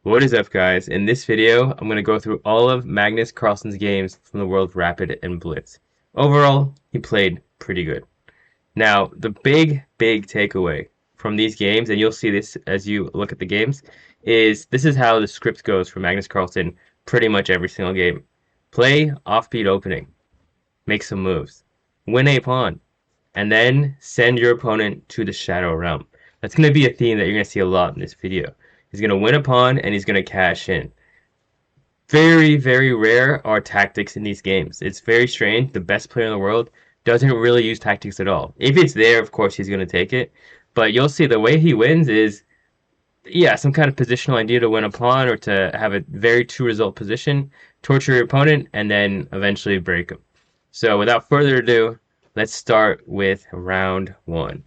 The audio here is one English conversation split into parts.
What is up, guys? In this video, I'm going to go through all of Magnus Carlsen's games from the World Rapid and Blitz. Overall, he played pretty good. Now, the big takeaway from these games, and you'll see this as you look at the games, is this is how the script goes for Magnus Carlsen pretty much every single game. Play offbeat opening, make some moves, win a pawn, and then send your opponent to the Shadow Realm. That's going to be a theme that you're going to see a lot in this video. He's going to win a pawn, and he's going to cash in. Very rare are tactics in these games. It's very strange. The best player in the world doesn't really use tactics at all. If it's there, of course, he's going to take it. But you'll see the way he wins is, yeah, some kind of positional idea to win a pawn or to have a very two-result position, torture your opponent, and then eventually break him. So without further ado, let's start with round one.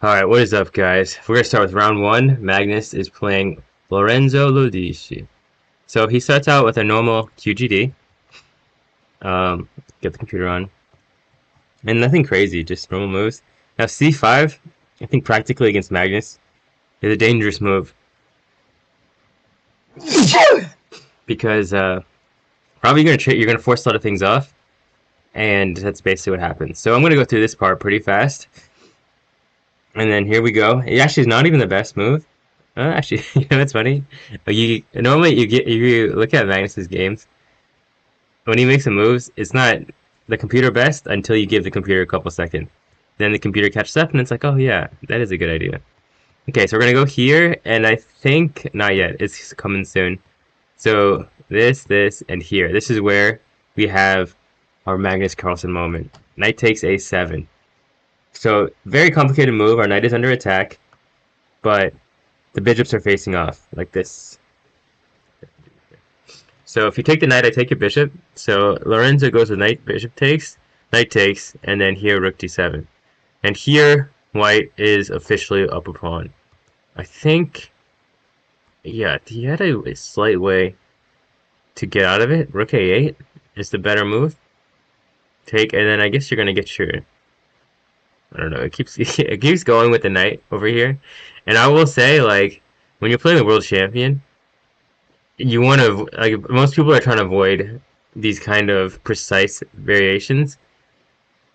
Alright, what is up, guys? We're going to start with round one. Magnus is playing Lorenzo Lodici. So he starts out with a normal QGD. Get the computer on. And nothing crazy, just normal moves. Now C5, I think practically against Magnus, is a dangerous move. Because probably you're going to force a lot of things off. And that's basically what happens. So I'm going to go through this part pretty fast. And then here we go. It actually is not even the best move. Actually, you know what's funny? Normally you look at Magnus's games. When he makes some moves, it's not the computer best until you give the computer a couple seconds. Then the computer catches up, and it's like, oh yeah, that is a good idea. Okay, so we're gonna go here, and I think not yet. It's coming soon. So this, and here. This is where we have our Magnus Carlsen moment. Knight takes a7. So, very complicated move. Our knight is under attack, but the bishops are facing off, like this. So, if you take the knight, I take your bishop. So, Lorenzo goes with knight takes, and then here, rook d7. And here, white is officially up a pawn. I think, yeah, he had a slight way to get out of it. Rook a8 is the better move. Take, and then I guess you're going to get your... I don't know, it keeps going with the knight over here. And I will say, like, when you're playing the world champion, you want to, like, most people are trying to avoid these kind of precise variations.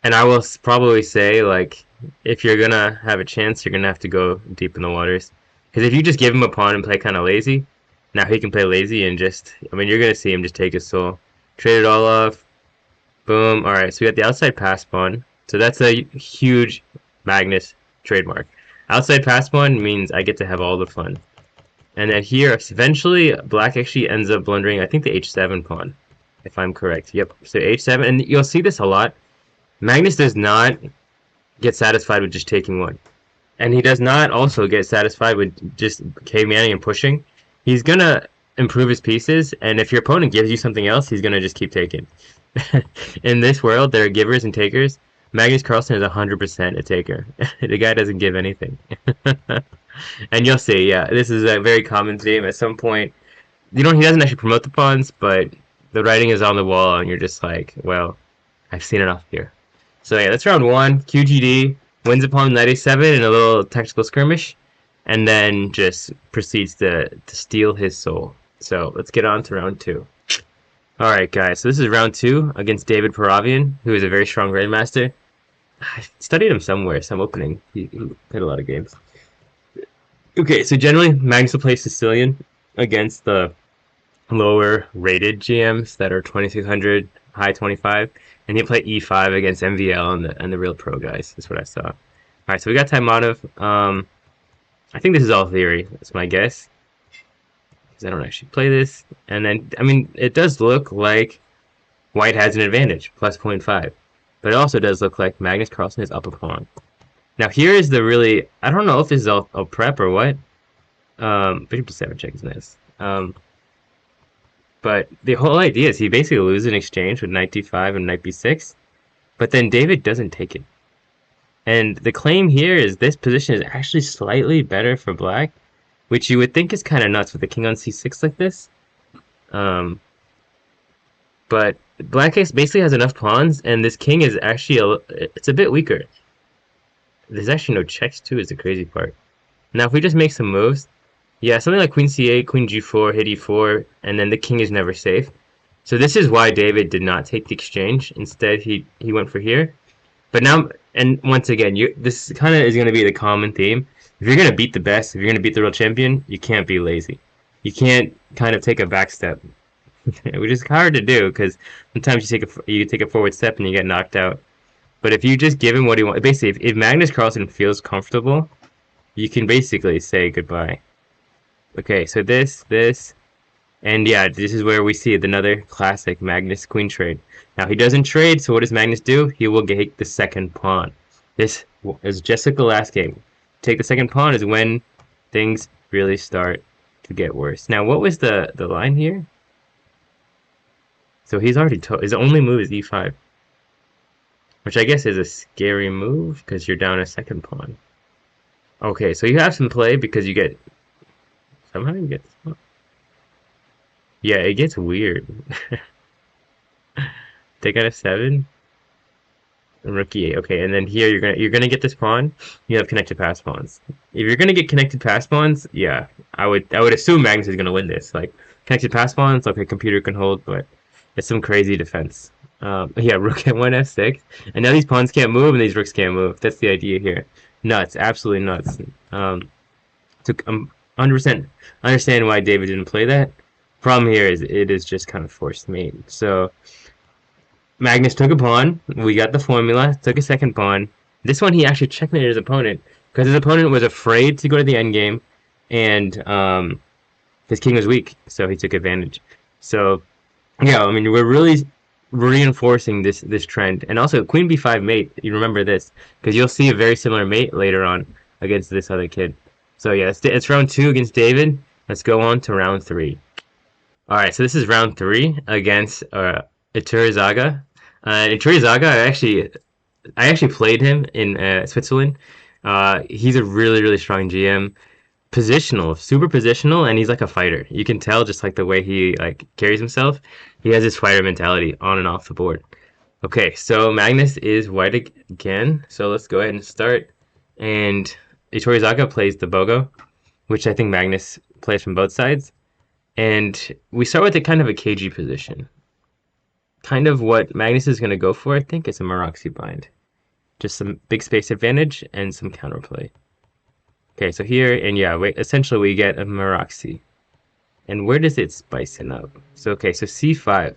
And I will probably say, like, if you're going to have a chance, you're going to have to go deep in the waters. Because if you just give him a pawn and play kind of lazy, now he can play lazy and just, I mean, you're going to see him just take his soul. Trade it all off. Boom. Alright, so we got the outside pass pawn. So that's a huge Magnus trademark. Outside pass pawn means I get to have all the fun. And then here, eventually, black actually ends up blundering, I think, the h7 pawn, if I'm correct. Yep, so h7, and you'll see this a lot. Magnus does not get satisfied with just taking one. And he does not also get satisfied with just cavemanning and pushing. He's going to improve his pieces, and if your opponent gives you something else, he's going to just keep taking. In this world, there are givers and takers. Magnus Carlsen is 100% a taker. The guy doesn't give anything. And you'll see, yeah, this is a very common theme. At some point, he doesn't actually promote the pawns, but the writing is on the wall, and you're just like, well, I've seen enough here. So yeah, that's round one. QGD wins upon knight a7 in a little tactical skirmish, and then just proceeds to steal his soul. So let's get on to round two. Alright guys, so this is round two against David Paravyan, who is a very strong grandmaster. I studied him somewhere, some opening. He played a lot of games. Okay, so generally, Magnus will play Sicilian against the lower rated GMs that are 2600, high 25, and he'll play E5 against MVL and the real pro guys. That's what I saw. Alright, so we got Taimanov. I think this is all theory, that's my guess. Because I don't actually play this. And then, I mean, it does look like white has an advantage, plus 0.5. But it also does look like Magnus Carlsen is up a pawn. Now here is the really, I don't know if this is all prep or what. Bishop to 7 check is nice. But the whole idea is he basically loses an exchange with knight d5 and knight b6. But then David doesn't take it. And the claim here is this position is actually slightly better for black, which you would think is kind of nuts with the king on c6 like this. But black basically has enough pawns, and this king is actually it's a bit weaker. There's actually no checks too, is the crazy part. Now if we just make some moves, Yeah, something like queen c8, queen g4, hit e4, and then the king is never safe. So this is why David did not take the exchange. Instead, he went for here. But now, and once again, this kind of is going to be the common theme. If you're going to beat the best, if you're going to beat the world champion, you can't be lazy. You can't kind of take a back step, which is hard to do because sometimes you take a forward step and you get knocked out. But if you just give him what he wants, basically, if Magnus Carlsen feels comfortable, you can basically say goodbye. Okay, so this, and yeah, this is where we see another classic Magnus queen trade. Now, he doesn't trade, so what does Magnus do? He will take the second pawn. This is just like the last game. Take the second pawn is when things really start to get worse. Now, what was the line here? So he's already his only move is e5. Which I guess is a scary move, because you're down a second pawn. Okay, so you have some play because you get... Somehow you get... Yeah, it gets weird. Take out a 7. Rook e8. Okay, and then here you're gonna get this pawn. You have connected pass pawns. If you're gonna get connected pass pawns, yeah, I would assume Magnus is gonna win this. Like connected pass pawns, okay, computer can hold, but it's some crazy defense. Yeah, rook f1 f6, and now these pawns can't move and these rooks can't move. That's the idea here. Nuts, absolutely nuts. To 100% understand why David didn't play that. Problem here is it is just kind of forced mate. So Magnus took a pawn. We got the formula. Took a second pawn. This one he actually checkmated his opponent because his opponent was afraid to go to the endgame, and his king was weak, so he took advantage. So yeah, I mean, we're really reinforcing this trend. And also queen b5 mate, you remember this because you'll see a very similar mate later on against this other kid. So yeah, it's round 2 against David. Let's go on to round 3. All right, so this is round 3 against Iturrizaga. Iturrizaga, I actually played him in Switzerland. He's a really strong GM. Positional, super positional, and he's like a fighter. You can tell just like the way he like carries himself. He has this fighter mentality on and off the board. Okay, so Magnus is white again. So let's go ahead and start. And Iturrizaga plays the Bogo, which I think Magnus plays from both sides. And we start with a kind of a cagey position. Kind of what Magnus is going to go for, I think, is a Maroxy bind. Just some big space advantage and some counterplay. Okay, so here, and yeah, essentially we get a Maroxy. And where does it spice it up? So, okay, so c5.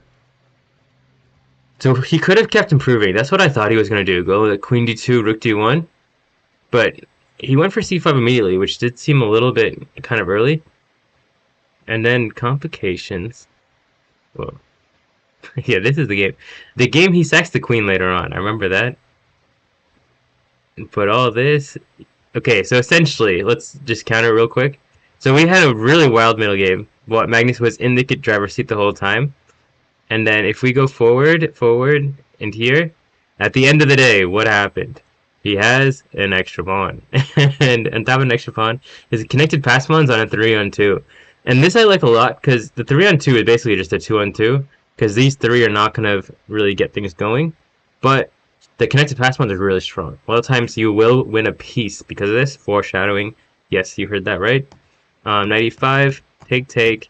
So he could have kept improving. That's what I thought he was going to do. Go with queen d2, rook d1. But he went for c5 immediately, which did seem a little bit kind of early. And then complications. Whoa. Yeah, this is the game. The game he sacks the queen later on. I remember that. But all this... Okay, so essentially, let's just counter real quick. So we had a really wild middle game. What Magnus was in the driver's seat the whole time. And then if we go forward, and here, at the end of the day, what happened? He has an extra pawn. And on top of an extra pawn, his connected pass pawns on a 3-on-2. And this I like a lot, because the 3-on-2 is basically just a 2-on-2. Because these 3 are not going to really get things going. But the connected pass pawns are really strong. A lot of times you will win a piece because of this. Foreshadowing. Yes, you heard that right. Knight e5, take.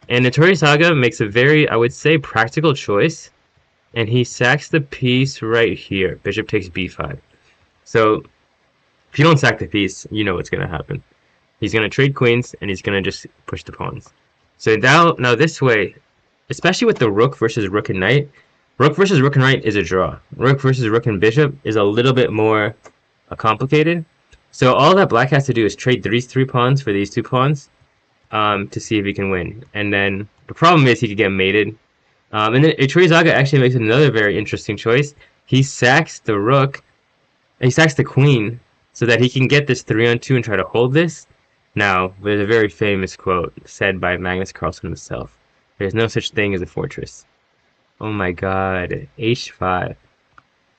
And Iturrizaga makes a very, I would say, practical choice. And he sacks the piece right here. Bishop takes b5. So, if you don't sack the piece, you know what's going to happen. He's going to trade queens, and he's going to just push the pawns. So now this way, especially with the rook versus rook and knight, rook versus rook and knight is a draw. Rook versus rook and bishop is a little bit more complicated. So all that black has to do is trade these 3 pawns for these 2 pawns to see if he can win. And then the problem is he could get mated. And then Iturrizaga actually makes another very interesting choice. He sacks the rook. He sacks the queen so that he can get this 3-on-2 and try to hold this. Now, there's a very famous quote said by Magnus Carlsen himself. There's no such thing as a fortress. Oh my god, h5.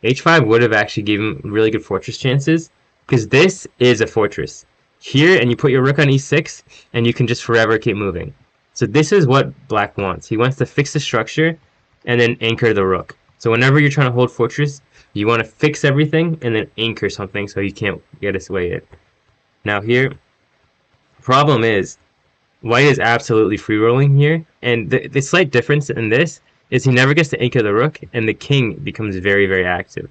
h5 would have actually given really good fortress chances, because this is a fortress. Here, and you put your rook on e6, and you can just forever keep moving. So this is what black wants. He wants to fix the structure, and then anchor the rook. So whenever you're trying to hold fortress, you want to fix everything, and then anchor something so you can't get his way in. Now here, problem is, White is absolutely free rolling here, and the slight difference in this is he never gets to anchor the rook, and the king becomes very, very active.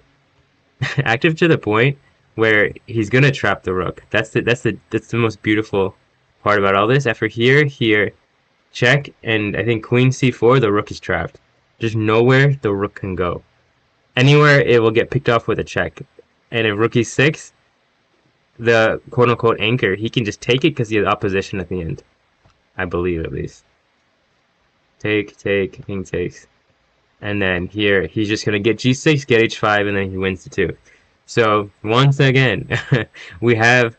Active to the point where he's gonna trap the rook. That's the most beautiful part about all this. After here, check, and I think queen c4, the rook is trapped. There's nowhere the rook can go. Anywhere it will get picked off with a check. And if rook e6, the quote-unquote anchor, he can just take it because he has opposition at the end. I believe, at least. Take, king takes. And then here, he's just going to get g6, get h5, and then he wins the 2. So, once again, we have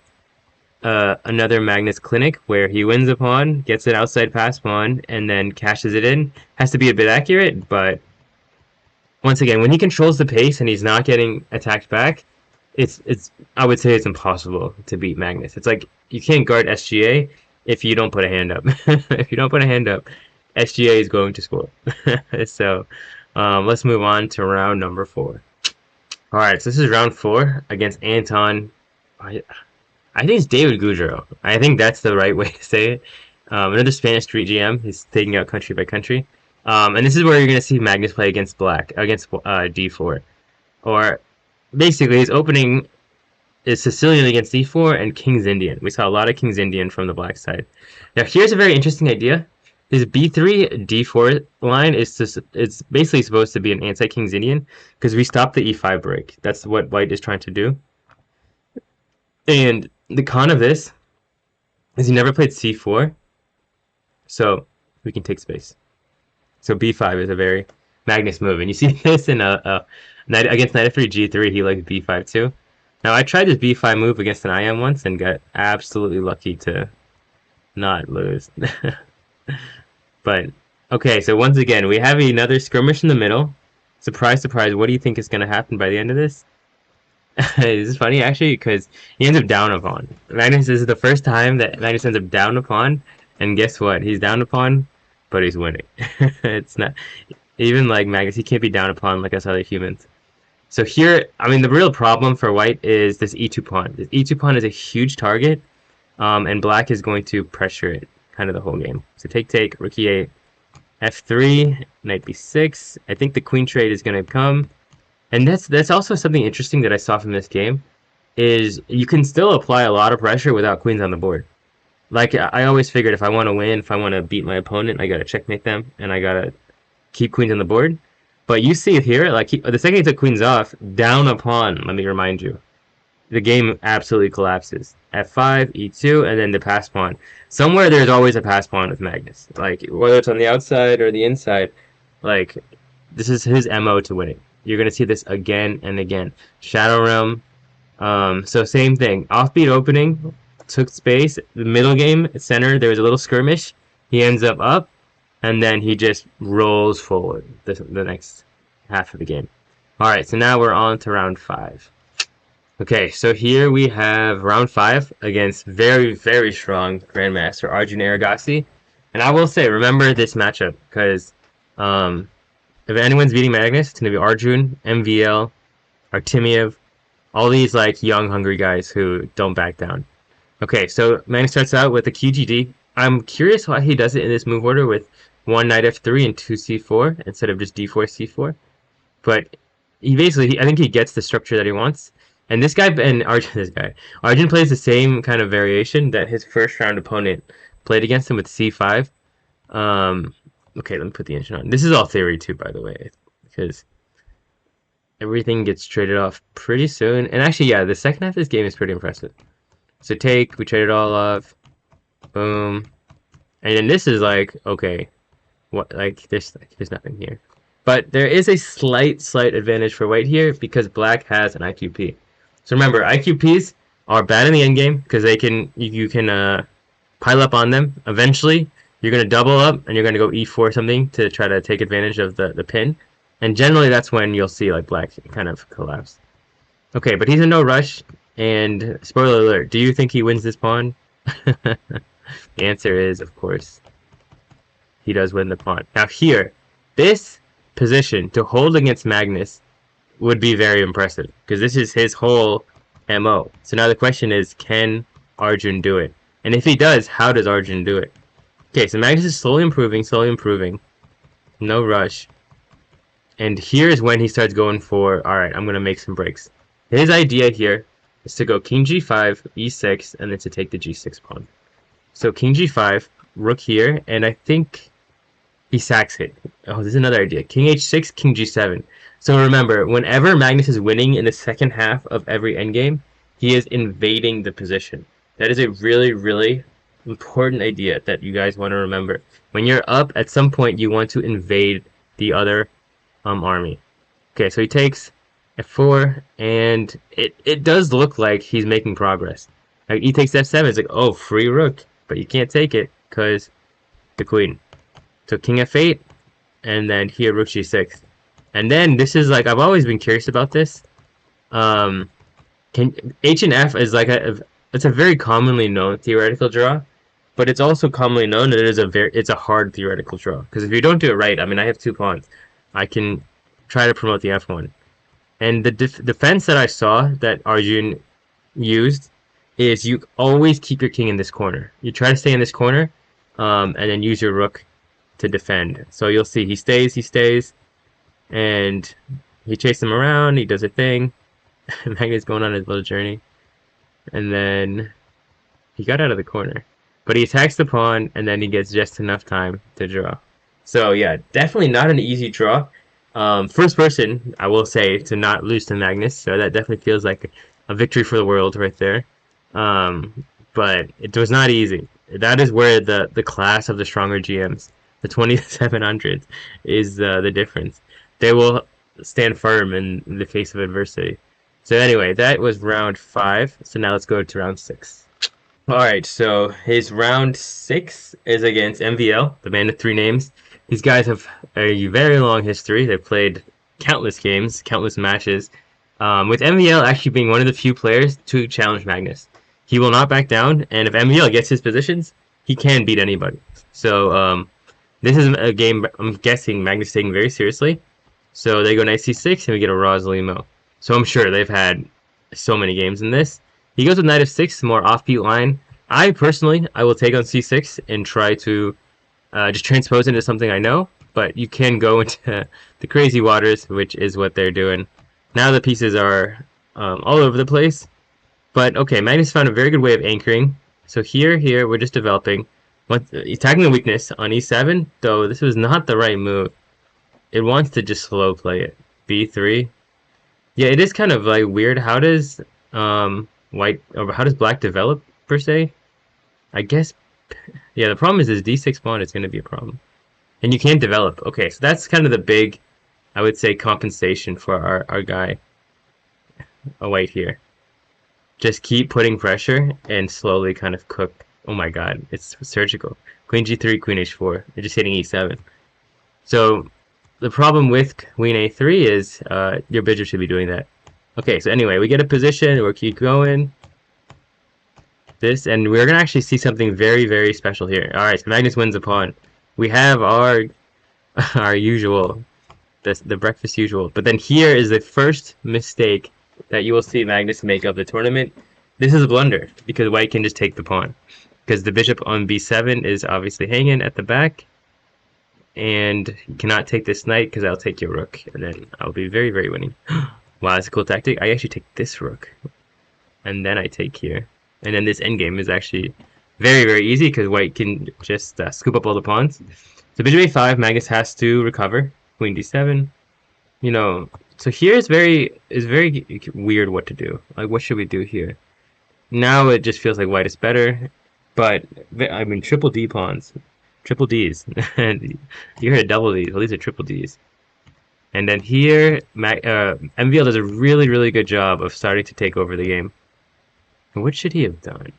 another Magnus clinic where he wins a pawn, gets an outside pass pawn, and then cashes it in. Has to be a bit accurate, but once again, when he controls the pace and he's not getting attacked back, it's I would say it's impossible to beat Magnus. It's like you can't guard SGA if you don't put a hand up. If you don't put a hand up, SGA is going to score. So let's move on to round number 4. All right, so this is round 4 against Anton. I think it's David Guijarro. I think that's the right way to say it. Another Spanish street GM. He's taking out country by country. And this is where you're going to see Magnus play against black, against d4. Or basically, his opening is Sicilian against d4 and King's Indian. We saw a lot of King's Indian from the black side. Now, here's a very interesting idea. His b3 d4 line is it's basically supposed to be an anti-King's Indian because we stopped the e5 break. That's what white is trying to do. And the con of this is he never played c4, so we can take space. So b5 is a very Magnus move, and you see this in against knight f3 g3. He likes b5 too. Now I tried this b5 move against an IM once and got absolutely lucky to not lose. But okay, so once again we have another skirmish in the middle. Surprise, surprise! What do you think is going to happen by the end of this? This is funny actually because he ends up down a pawn. Magnus, this is the first time that Magnus ends up down a pawn, and guess what? He's down a pawn, but he's winning. It's not even like Magnus. He can't be down a pawn like us other humans. So here, I mean, the real problem for white is this e2 pawn. This e2 pawn is a huge target, and black is going to pressure it kind of the whole game. So take, rook e8, f3, knight b6. I think the queen trade is going to come. And that's also something interesting that I saw from this game, is you can still apply a lot of pressure without queens on the board. Like, I always figured if I want to win, if I want to beat my opponent, I got to checkmate them, and I got to keep queens on the board. But you see it here, like, the second he took queens off, down a pawn, let me remind you, the game absolutely collapses. f5, e2, and then the pass pawn. Somewhere there's always a pass pawn with Magnus. Like, whether it's on the outside or the inside, like, this is his MO to winning. You're going to see this again and again. Shadow Realm. So same thing. Offbeat opening. Took space. The middle game, center, there was a little skirmish. He ends up. And then he just rolls forward the next half of the game. Alright, so now we're on to round 5. Okay, so here we have round 5 against very, very strong Grandmaster Arjun Erigaisi. And I will say, remember this matchup, because if anyone's beating Magnus, it's going to be Arjun, MVL, Artemiev, all these like young, hungry guys who don't back down. Okay, so Magnus starts out with a QGD. I'm curious why he does it in this move order with 1 knight f3 and 2 c4 instead of just d4, c4. But he basically, I think he gets the structure that he wants. And this guy, and Arjun plays the same kind of variation that his first round opponent played against him with c5. Okay, let me put the engine on. This is all theory too, by the way, because everything gets traded off pretty soon. And actually, yeah, the second half of this game is pretty impressive. So we trade it all off. Boom. And then this is like, okay, what, like, there's nothing here. But there is a slight advantage for white here because black has an IQP. So remember, IQPs are bad in the endgame because you can pile up on them. Eventually, you're going to double up and you're going to go e4 something to try to take advantage of the pin. And generally that's when you'll see like black kind of collapse. Okay, but he's in no rush. And spoiler alert, do you think he wins this pawn? The answer is, of course, he does win the pawn. Now here, this position to hold against Magnus would be very impressive because this is his whole MO. So now the question is, can Arjun do it? And if he does, how does Arjun do it? Okay, so Magnus is slowly improving, slowly improving. No rush. And here's when he starts going for, alright, I'm going to make some breaks. His idea here is to go king g5, e6, and then to take the g6 pawn. So king g5, rook here, and I think he sacks it. Oh, there's another idea. King h6, king g7. So remember, whenever Magnus is winning in the second half of every endgame, he is invading the position. That is a really, really important idea that you guys want to remember. When you're up, at some point you want to invade the other army. Okay, so he takes f4, and it does look like he's making progress. Like, he takes f7, it's like, oh, free rook, but you can't take it because the queen. So king f8, and then here rook g6. And then this is like, I've always been curious about this. H and f is like it's a very commonly known theoretical draw, but it's also commonly known that it's a hard theoretical draw. Because if you don't do it right, I mean, I have 2 pawns. I can try to promote the f1. And the defense that I saw that Arjun used is you always keep your king in this corner. You try to stay in this corner, and then use your rook to defend. So you'll see he stays, and he chases him around, he does a thing. Magnus going on his little journey. And then he got out of the corner. But he attacks the pawn, and then he gets just enough time to draw. So yeah, definitely not an easy draw. First person, I will say, to not lose to Magnus, so that definitely feels like a victory for the world right there. But it was not easy. That is where the class of the stronger GMs, the 2700s, is the difference. They will stand firm in the face of adversity. So anyway, that was round 5. So now let's go to round 6. Alright, so his round 6 is against MVL, the man of 3 names. These guys have a very long history. They've played countless games, countless matches, with MVL actually being one of the few players to challenge Magnus. He will not back down, and if MVL gets his positions, he can beat anybody. So this is a game I'm guessing Magnus is taking very seriously. So they go knight c6, and we get a raw Zalimo. So I'm sure they've had so many games in this. He goes with knight f6, more offbeat line. I will take on c6 and try to just transpose into something I know. But you can go into the crazy waters, which is what they're doing. Now the pieces are all over the place. But okay, Magnus found a very good way of anchoring. So here, we're just developing. He's tagging the weakness on e7, though this was not the right move. It wants to just slow play it. b3. Yeah, it is kind of like weird. How does how does black develop per se? I guess, yeah, the problem is this d6 pawn is going to be a problem. And you can't develop. Okay, so that's kind of the big, I would say, compensation for our guy, white here. Just keep putting pressure and slowly kind of cook. Oh my god, it's surgical. Queen g3, queen h4. They're just hitting e7. So the problem with queen a3 is your bishop should be doing that. Okay, so anyway, we get a position. We'll keep going. And we're gonna actually see something very, very special here. All right, so Magnus wins a pawn. We have our usual, the breakfast usual. But then here is the first mistake that you will see Magnus make of the tournament. This is a blunder because white can just take the pawn because the bishop on b7 is obviously hanging at the back, and you cannot take this knight because I'll take your rook, and then I'll be very, very winning. Wow, that's a cool tactic. I actually take this rook, and then I take here, and then this endgame is actually very, very easy because white can just scoop up all the pawns. So bishop a5, Magnus has to recover. Queen d7. You know, so here is very weird what to do. Like, what should we do here? Now it just feels like white is better, but I mean triple D pawns, triple Ds. You heard double Ds. Well, these are triple Ds. And then here, MVL does a really, really good job of starting to take over the game. What should he have done?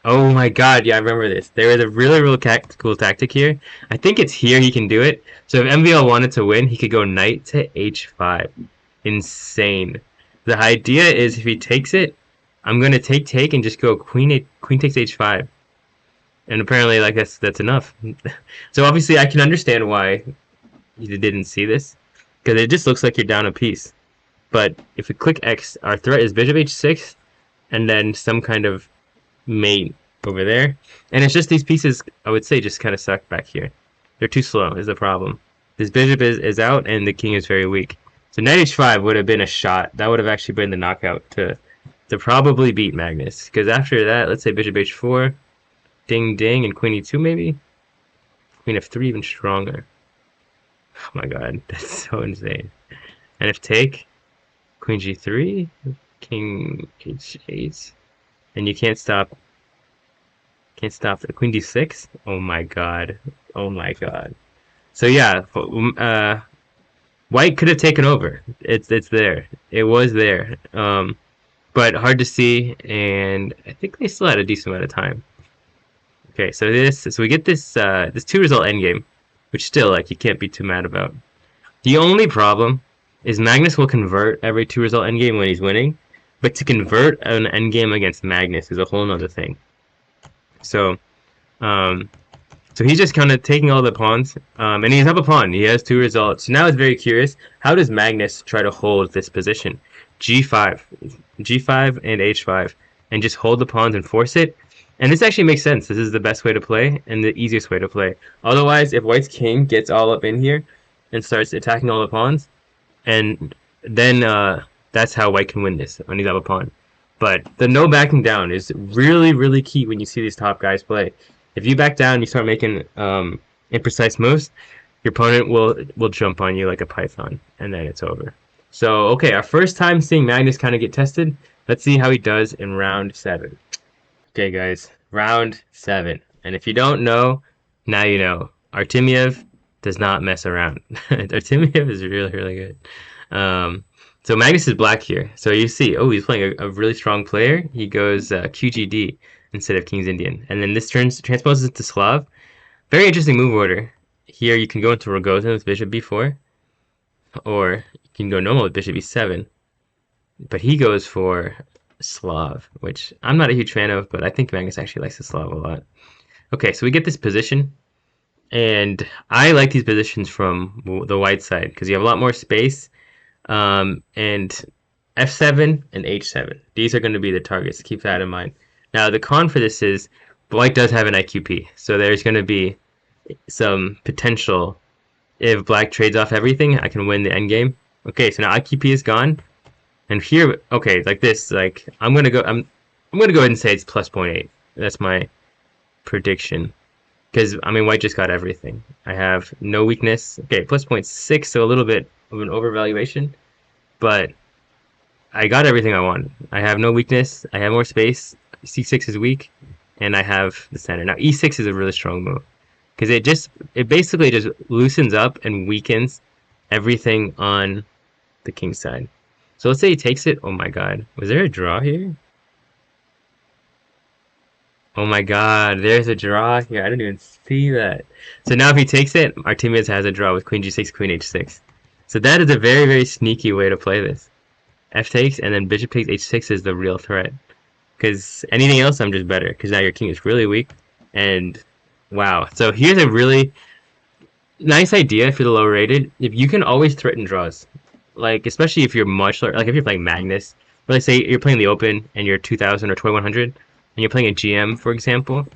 Oh my god, yeah, I remember this. There is a really, really cool tactic here. I think it's here he can do it. So if MVL wanted to win, he could go knight to h5. Insane. The idea is if he takes it, I'm going to take and just go queen takes h5. And apparently, like, that's enough. So obviously I can understand why you didn't see this, because it just looks like you're down a piece. But if we click X, our threat is bishop h6, and then some kind of mate over there. And it's just these pieces, I would say, just kind of suck back here. They're too slow is the problem. This bishop is out, and the king is very weak. So knight h5 would have been a shot. That would have actually been the knockout to probably beat Magnus. Because after that, let's say bishop h4, ding ding, and queen e2 maybe? Queen f3 even stronger. Oh my god, that's so insane. And if take, queen g3, king h8, and you can't stop the queen d6. Oh my god, oh my god. So yeah, white could have taken over. It's there. It was there. But hard to see, and I think they still had a decent amount of time. Okay, so we get this this 2-result endgame, which still, like, you can't be too mad about. The only problem is Magnus will convert every 2-result endgame when he's winning, but to convert an endgame against Magnus is a whole nother thing. So, so he's just kind of taking all the pawns, and he's up a pawn. He has 2 results. So now it's very curious. How does Magnus try to hold this position? G5 and H5, and just hold the pawns and force it. And this actually makes sense. This is the best way to play and the easiest way to play. Otherwise, if white's king gets all up in here and starts attacking all the pawns, and then that's how white can win this when he's up a pawn. But the no backing down is really, really key when you see these top guys play. If you back down and you start making imprecise moves, your opponent will jump on you like a python, and then it's over. So, okay, our first time seeing Magnus kind of get tested. Let's see how he does in round 7. Okay, guys, round 7. And if you don't know, now you know. Artemiev does not mess around. Artemiev is really, really good. So Magnus is black here. So you see, oh, he's playing a really strong player. He goes QGD instead of King's Indian. And then this transposes to Slav. Very interesting move order. Here you can go into Rogozin with bishop b4. Or you can go normal with bishop e7. But he goes for Slav, which I'm not a huge fan of, but I think Magnus actually likes the Slav a lot. Okay, so we get this position. And I like these positions from the white side because you have a lot more space. And f7 and h7. These are going to be the targets. Keep that in mind. Now, the con for this is white does have an IQP. So there's going to be some potential. If black trades off everything, I can win the endgame. Okay, so now IQP is gone. And here, okay, like this, like I'm gonna go ahead and say it's plus 0.8. That's my prediction. Because I mean white just got everything. I have no weakness. Okay, plus 0.6, so a little bit of an overvaluation. But I got everything I wanted. I have no weakness, I have more space, C6 is weak, and I have the center. Now E6 is a really strong move. Because it basically just loosens up and weakens everything on the king side. So let's say he takes it. Oh my god. Was there a draw here? Oh my god, there's a draw here. I didn't even see that. So now if he takes it, Artemiev has a draw with queen g6, queen h6. So that is a very, very sneaky way to play this. F takes, and then bishop takes h6 is the real threat. Because anything else, I'm just better. Because now your king is really weak. And wow. So here's a really nice idea for the low rated. If you can always threaten draws. Like, especially if you're much lower, like if you're playing Magnus, or let's say you're playing the Open and you're 2000 or 2100, and you're playing a GM, for example,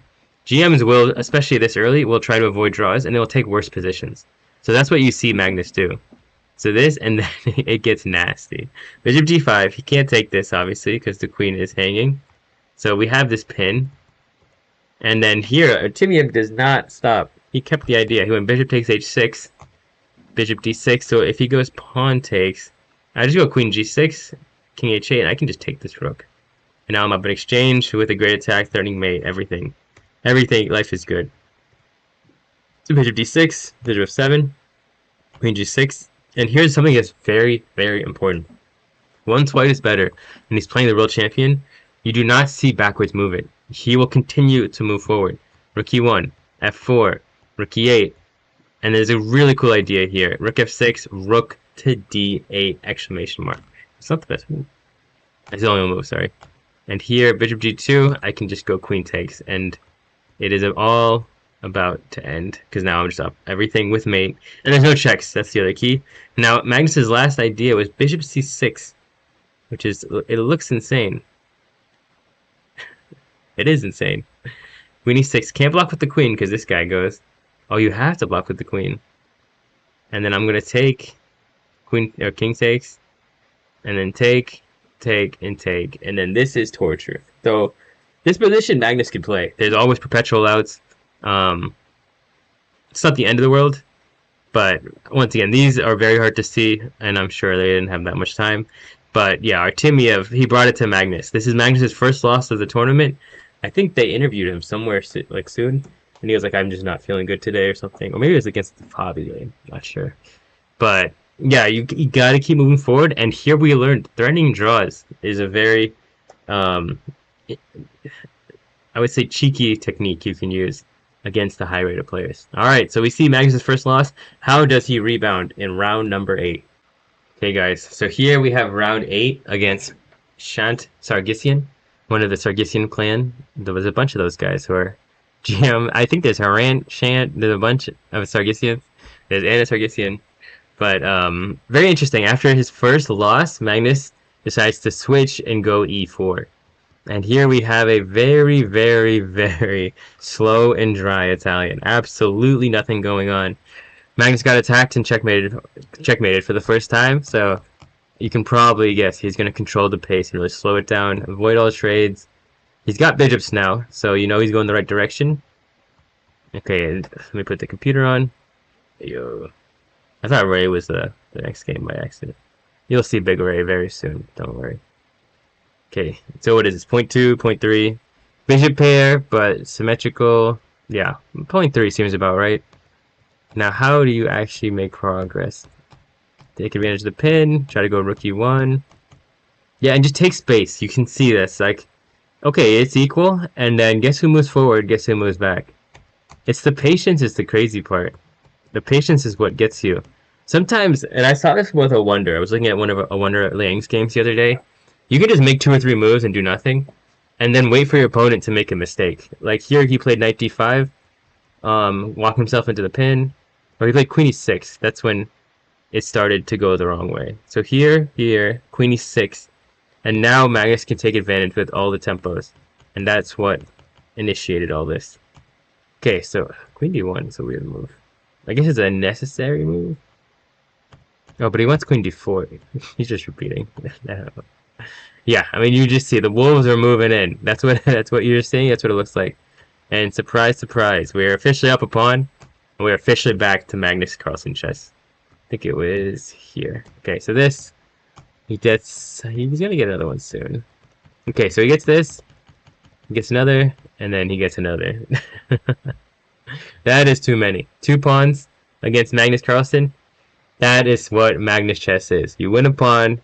GMs will, especially this early, will try to avoid draws, and they will take worse positions. So that's what you see Magnus do. So this, and then it gets nasty. Bishop g5, he can't take this, obviously, because the queen is hanging. So we have this pin. And then here, Artemiev does not stop. He kept the idea. He went bishop takes h6. Bishop d6, so if he goes pawn takes, I just go queen g6, king h8, and I can just take this rook. And now I'm up in exchange with a great attack, threatening mate, everything. Everything, life is good. So bishop d6, bishop f7, queen g6, and here's something that's very, very important. Once white is better, and he's playing the world champion, you do not see backwards movement. He will continue to move forward. Rook e1, f4, rook e8, and there's a really cool idea here. Rook f6, rook to d8, exclamation mark. It's not the best move. It's the only move, sorry. And here, bishop g2, I can just go queen takes, and it is all about to end, because now I'm just up everything with mate, and there's no checks. That's the other key. Now, Magnus's last idea was bishop c6, which is, it looks insane. It is insane. Queen e6. Can't block with the queen because this guy goes. Oh, you have to block with the queen. And then I'm going to take queen or king takes. And then take, and take. And then this is torture. So this position Magnus can play. There's always perpetual outs. It's not the end of the world. But once again, these are very hard to see. And I'm sure they didn't have that much time. But yeah, Artemiev, he brought it to Magnus. This is Magnus's first loss of the tournament. I think they interviewed him somewhere like soon. And he was like, I'm just not feeling good today or something. Or maybe it was against the Hobby game. Not sure. But yeah, you got to keep moving forward. And here we learned threatening draws is a very, I would say, cheeky technique you can use against the high-rated players. All right, so we see Magnus' first loss. How does he rebound in round number 8? Okay, guys, so here we have round 8 against Shant Sargsyan, one of the Sargsyan clan. There was a bunch of those guys who are GM. I think there's Haran, Shant, there's a bunch of Sargsyan. There's Anna Sargsyan. But very interesting. After his first loss, Magnus decides to switch and go e4. And here we have a very, very, very slow and dry Italian. Absolutely nothing going on. Magnus got attacked and checkmated for the first time, so you can probably guess he's going to control the pace and really slow it down, avoid all trades. He's got bishops now, so you know he's going the right direction. Okay, let me put the computer on. Yo. I thought Ray was the next game by accident. You'll see Big Ray very soon, don't worry. Okay, so what is this? 0.2, 0.3. Bishop pair, but symmetrical. Yeah, 0.3 seems about right. Now, how do you actually make progress? Take advantage of the pin, try to go rook e1. Yeah, and just take space. You can see this. Like, okay, it's equal, and then guess who moves forward, guess who moves back. It's the patience is the crazy part. The patience is what gets you. Sometimes, and I saw this with a Wonder. I was looking at one of a Wonder Liang's games the other day. You can just make 2 or 3 moves and do nothing, and then wait for your opponent to make a mistake. Like here, he played knight d5, walked himself into the pin, or he played queen e6. That's when it started to go the wrong way. So here, queen e6, and now Magnus can take advantage with all the tempos, and that's what initiated all this. Okay, so queen d1 is a weird move. I guess it's a necessary move. Oh, but he wants queen d4. He's just repeating. Yeah, I mean, you just see the wolves are moving in. That's what you're seeing. That's what it looks like. And surprise, surprise, we're officially up a pawn, and we're officially back to Magnus Carlsen chess. I think it was here. Okay, so this, he's gonna get another one soon. Okay, so he gets this, he gets another, and then he gets another. That is too many. 2 pawns against Magnus Carlsen. That is what Magnus chess is. You win a pawn.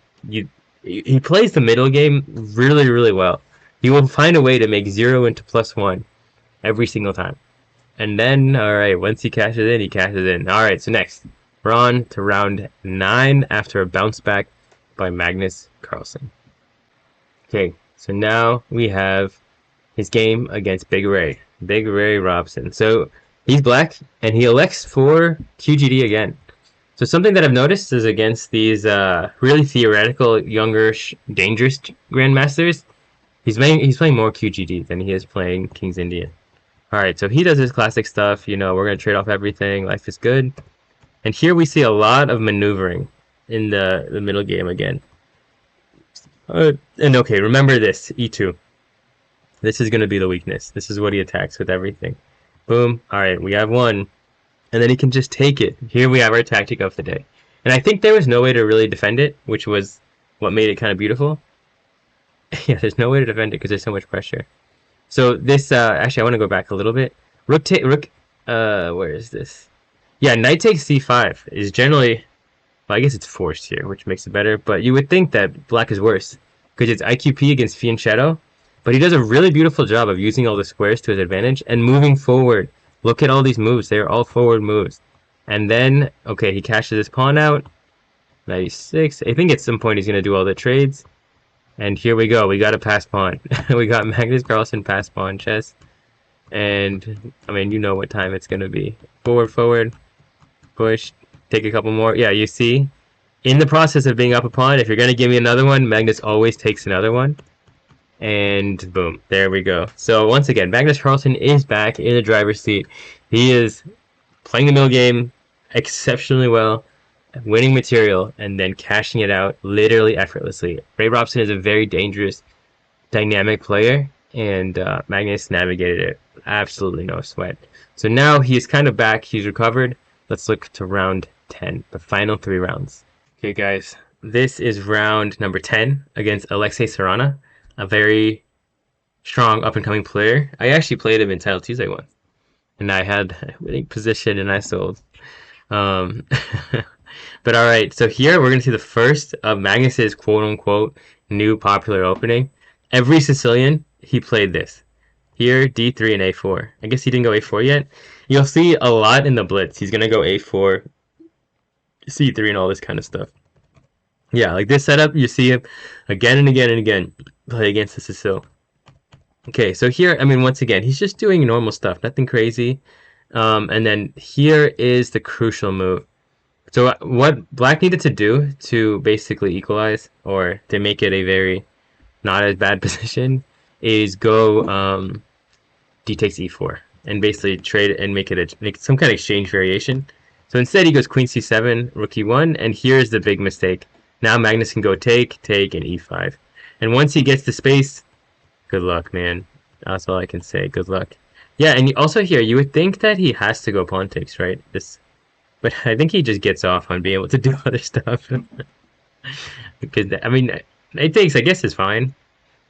He plays the middle game really, really well. He will find a way to make 0 into +1 every single time. And then, alright, once he cashes in, he cashes in. Alright, so next, we're on to round 9 after a bounce back by Magnus Carlsen. Okay, so now we have his game against Big Ray Robson. So he's black, and he elects for QGD again. So something that I've noticed is against these really theoretical, younger, dangerous grandmasters, he's playing more QGD than he is playing King's Indian. Alright, so he does his classic stuff, you know, we're going to trade off everything, life is good. And here we see a lot of maneuvering in the middle game again. And okay, remember this, e2. This is going to be the weakness. This is what he attacks with everything. Boom. Alright, we have one. And then he can just take it. Here we have our tactic of the day. And I think there was no way to really defend it, which was what made it kind of beautiful. Yeah, there's no way to defend it because there's so much pressure. So this, actually I want to go back a little bit. Where is this? Yeah, knight takes c5 is generally, well, I guess it's forced here, which makes it better. But you would think that black is worse because it's IQP against Fiend Shadow. But he does a really beautiful job of using all the squares to his advantage and moving forward. Look at all these moves. They're all forward moves. And then, okay, he cashes his pawn out. 96. I think at some point he's going to do all the trades. And here we go. We got a pass pawn. We got Magnus Carlsen pass pawn chess. And, I mean, you know what time it's going to be. Forward, forward. Push. Take a couple more. Yeah, you see? In the process of being up a pawn, if you're going to give me another one, Magnus always takes another one. And boom, there we go. So once again, Magnus Carlsen is back in the driver's seat. He is playing the middle game exceptionally well, winning material, and then cashing it out literally effortlessly. Robson is a very dangerous, dynamic player, and Magnus navigated it. Absolutely no sweat. So now he's kind of back. He's recovered. Let's look to round 10, the final 3 rounds. Okay, guys, this is round number 10 against Alexey Sarana, a very strong up-and-coming player. I actually played him in Title Tuesday once, and I had a winning position, and I sold. But alright, so here we're going to see the first of Magnus's quote-unquote new popular opening. Every Sicilian, he played this. Here, D3 and A4. I guess he didn't go A4 yet. You'll see a lot in the Blitz. He's going to go A4, C3, and all this kind of stuff. Yeah, like this setup, you see him again and again and again play against the Sicil. Okay, so here, I mean, once again, he's just doing normal stuff, nothing crazy. And then here is the crucial move. So what Black needed to do to basically equalize, or to make it a very not as bad position, is go D takes E4 and basically trade it and make some kind of exchange variation. So instead he goes Queen C7, Rook E1, and here's the big mistake. Now Magnus can go take, and E5. And once he gets the space, good luck, man. That's all I can say. Good luck. Yeah, and also here, you would think that he has to go pawn takes, right? But I think he just gets off on being able to do other stuff. Because, I mean, it takes, I guess, is fine.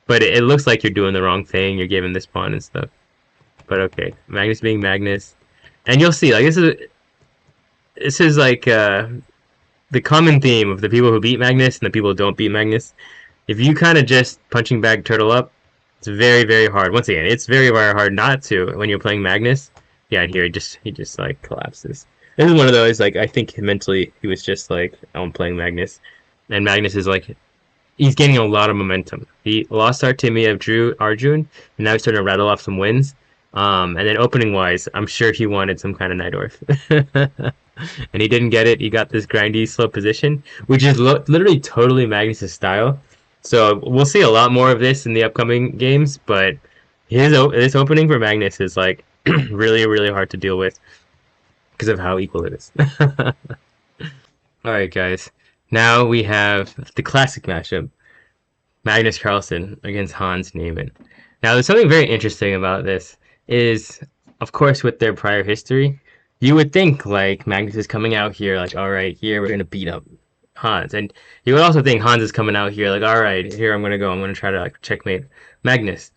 But it looks like you're doing the wrong thing. You're giving this pawn and stuff. But okay, Magnus being Magnus. And you'll see, like, this is like the common theme of the people who beat Magnus and the people who don't beat Magnus. If you kind of just punching bag turtle up, it's very, very hard. Once again, it's very, very hard not to when you're playing Magnus. Yeah, and here he just like collapses. This is one of those, like, I think mentally he was just like, I'm playing Magnus. And Magnus is like, he's gaining a lot of momentum. He lost Artemiev, drew Arjun, and now he's starting to rattle off some wins. And then opening-wise, I'm sure he wanted some kind of Nightorf. And he didn't get it. He got this grindy, slow position, which is literally totally Magnus' style. So we'll see a lot more of this in the upcoming games, but this opening for Magnus is like really, really hard to deal with because of how equal it is. Alright, guys. Now we have the classic matchup, Magnus Carlsen against Hans Neimann. Now, there's something very interesting about this is, of course, with their prior history, you would think, like, Magnus is coming out here, like, alright, here we're going to beat up Hans. And you would also think Hans is coming out here, like, alright, here I'm going to try to, like, checkmate Magnus.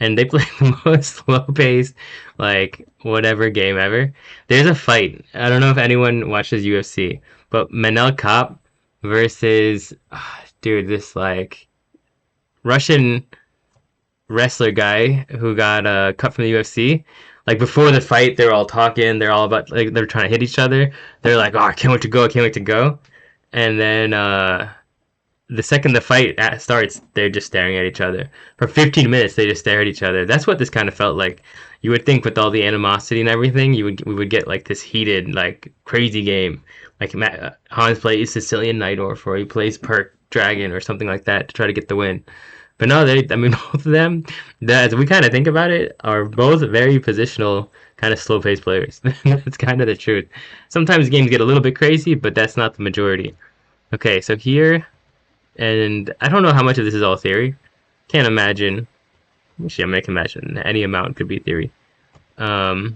And they play the most slow-paced, like, whatever game ever. There's a fight. I don't know if anyone watches UFC, but Manel Kape versus, dude, this, like, Russian wrestler guy who got cut from the UFC. Like, before the fight, they're all talking. They're all about, like, they're trying to hit each other. They're like, oh, I can't wait to go. I can't wait to go. And then the second the fight starts, they're just staring at each other. For 15 minutes, they just stare at each other. That's what this kind of felt like. You would think with all the animosity and everything, we would get, like, this heated, like, crazy game. Like, Hans plays Sicilian Nightorf, or he plays Perk Dragon, or something like that to try to get the win. But no, both of them, as we kind of think about it, are both very positional, kind of slow-paced players. That's kind of the truth. Sometimes games get a little bit crazy, but that's not the majority. Okay, so here, and I don't know how much of this is all theory. Can't imagine. Actually, I can imagine any amount could be theory. But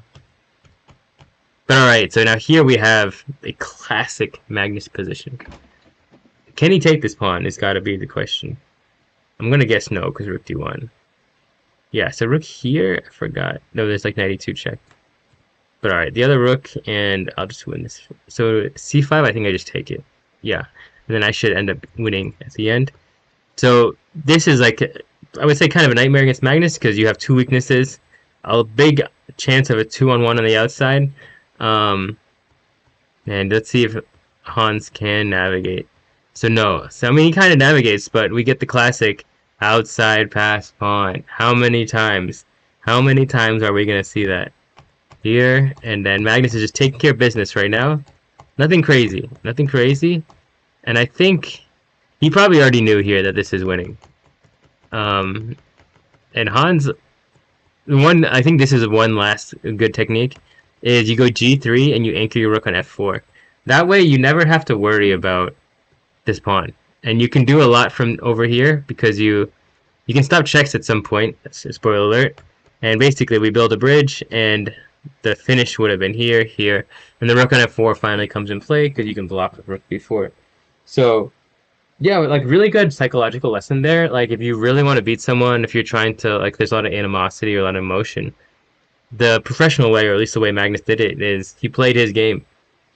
alright, so now here we have a classic Magnus position. Can he take this pawn? It's got to be the question. I'm going to guess no, because rook d1. Yeah, so rook here, I forgot. No, there's like 92 check. But alright, the other rook, and I'll just win this. So c5, I think I just take it. Yeah, and then I should end up winning at the end. So this is like, I would say kind of a nightmare against Magnus, because you have two weaknesses. A big chance of a 2-on-1 on the outside. And let's see if Hans can navigate. So no. So I mean, he kind of navigates, but we get the classic outside pass pawn. How many times? How many times are we going to see that? Here, and then Magnus is just taking care of business right now. Nothing crazy. Nothing crazy. And I think he probably already knew here that this is winning. And Han's one. I think this is one last good technique. Is you go G3 and you anchor your rook on F4. That way you never have to worry about this pawn, and you can do a lot from over here because you can stop checks at some point. Spoiler alert. And basically we build a bridge, and the finish would have been here, here, and the rook on F4 finally comes in play because you can block with rook B4. So yeah, like really good psychological lesson there. Like if you really want to beat someone, if you're trying to, like, there's a lot of animosity or a lot of emotion, the professional way, or at least the way Magnus did it, is he played his game.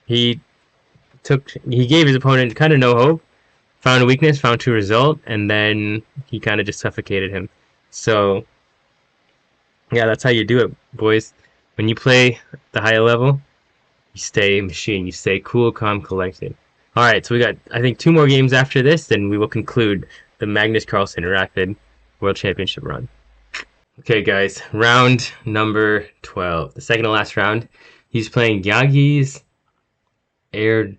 He gave his opponent kind of no hope, found a weakness, found true result, and then he kind of just suffocated him. So yeah, that's how you do it, boys. When you play the higher level, you stay machine. You stay cool, calm, collected. Alright, so we got, I think, 2 more games after this, then we will conclude the Magnus Carlsen Rapid World Championship run. Okay, guys, round number 12. The second to last round. He's playing Yagiz Erdogmus.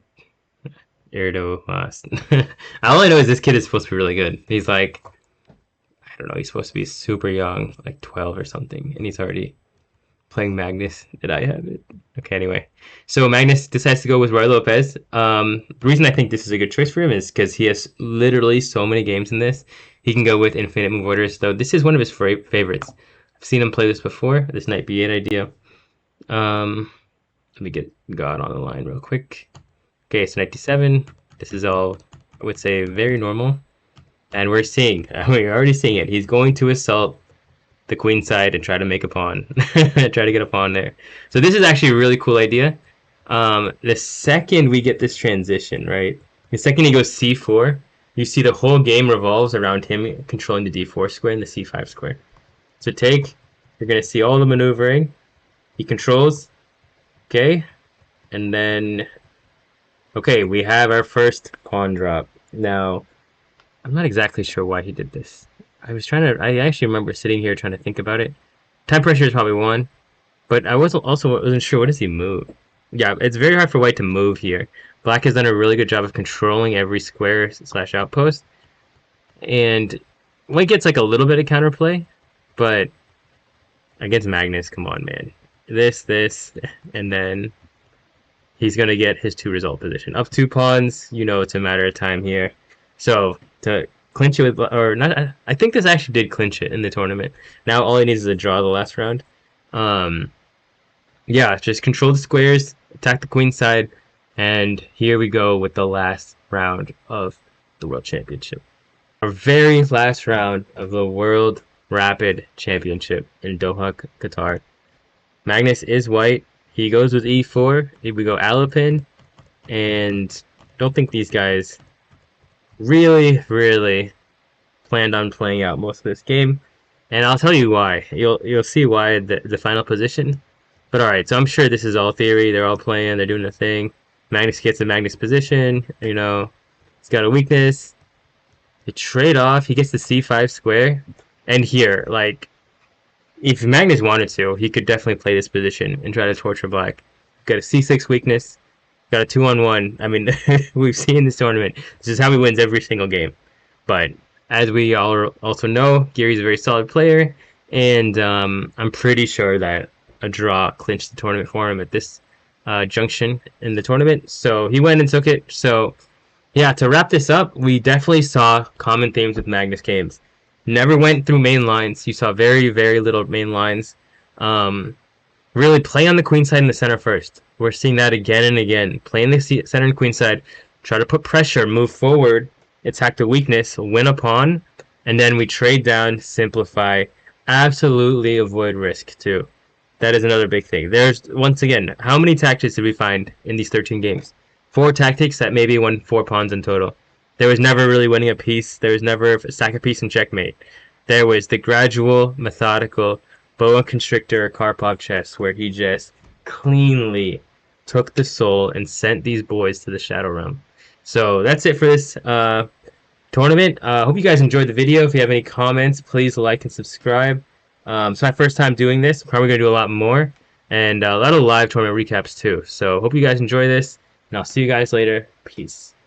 All I know is this kid is supposed to be really good. He's like, I don't know, he's supposed to be super young, like 12 or something, and he's already playing Magnus. Did I have it? Okay, anyway. So Magnus decides to go with Roy Lopez. The reason I think this is a good choice for him is because he has literally so many games in this. He can go with infinite move orders, though this is one of his favorites. I've seen him play this before, this knight b8 idea. Let me get God on the line real quick. Okay, so knight d7. This is all, I would say, very normal. And we're already seeing it. He's going to assault the queen side and try to make a pawn. Try to get a pawn there. So this is actually a really cool idea. The second we get this transition, right? The second he goes c4, you see the whole game revolves around him controlling the d4 square and the c5 square. So take, you're going to see all the maneuvering. He controls. Okay. And then, okay, we have our first pawn drop. Now, I'm not exactly sure why he did this. I actually remember sitting here trying to think about it. Time pressure is probably one, but I wasn't sure, what does he move? Yeah, it's very hard for white to move here. Black has done a really good job of controlling every square / outpost, and white gets like a little bit of counterplay, but against Magnus, come on, man. This, and then he's gonna get his 2 result position. Up 2 pawns, you know it's a matter of time here. So to clinch it with, or not, I think this actually did clinch it in the tournament. Now all he needs is a draw the last round. Yeah, just control the squares, attack the queen side, and here we go with the last round of the World Championship. Our very last round of the World Rapid Championship in Doha, Qatar. Magnus is white. He goes with e4. We go Alapin, and don't think these guys really planned on playing out most of this game, and I'll tell you why. You'll see why the final position. But alright, so I'm sure this is all theory. They're all playing, they're doing their thing. Magnus gets the Magnus position, you know, he's got a weakness. They trade off, he gets the c5 square, and here, like, if Magnus wanted to, he could definitely play this position and try to torture black. Got a c6 weakness, got a 2-on-1. I mean, we've seen this tournament. This is how he wins every single game. But as we all also know, Giri's a very solid player, and I'm pretty sure that a draw clinched the tournament for him at this junction in the tournament. So he went and took it. So yeah, to wrap this up, we definitely saw common themes with Magnus games. Never went through main lines. You saw very little main lines. Really play on the queen side and the center first. We're seeing that again and again. Play in the center and queen side. Try to put pressure, move forward, attack the weakness, win a pawn, and then we trade down, simplify, absolutely avoid risk too. That is another big thing. There's, once again, how many tactics did we find in these 13 games? 4 tactics that maybe won 4 pawns in total. There was never really winning a piece. There was never a sack a piece and checkmate. There was the gradual, methodical, boa constrictor Karpov chess, where he just cleanly took the soul and sent these boys to the Shadow Realm. So that's it for this tournament. Hope you guys enjoyed the video. If you have any comments, please like and subscribe. It's my first time doing this. Probably going to do a lot more. And a lot of live tournament recaps too. So hope you guys enjoy this. And I'll see you guys later. Peace.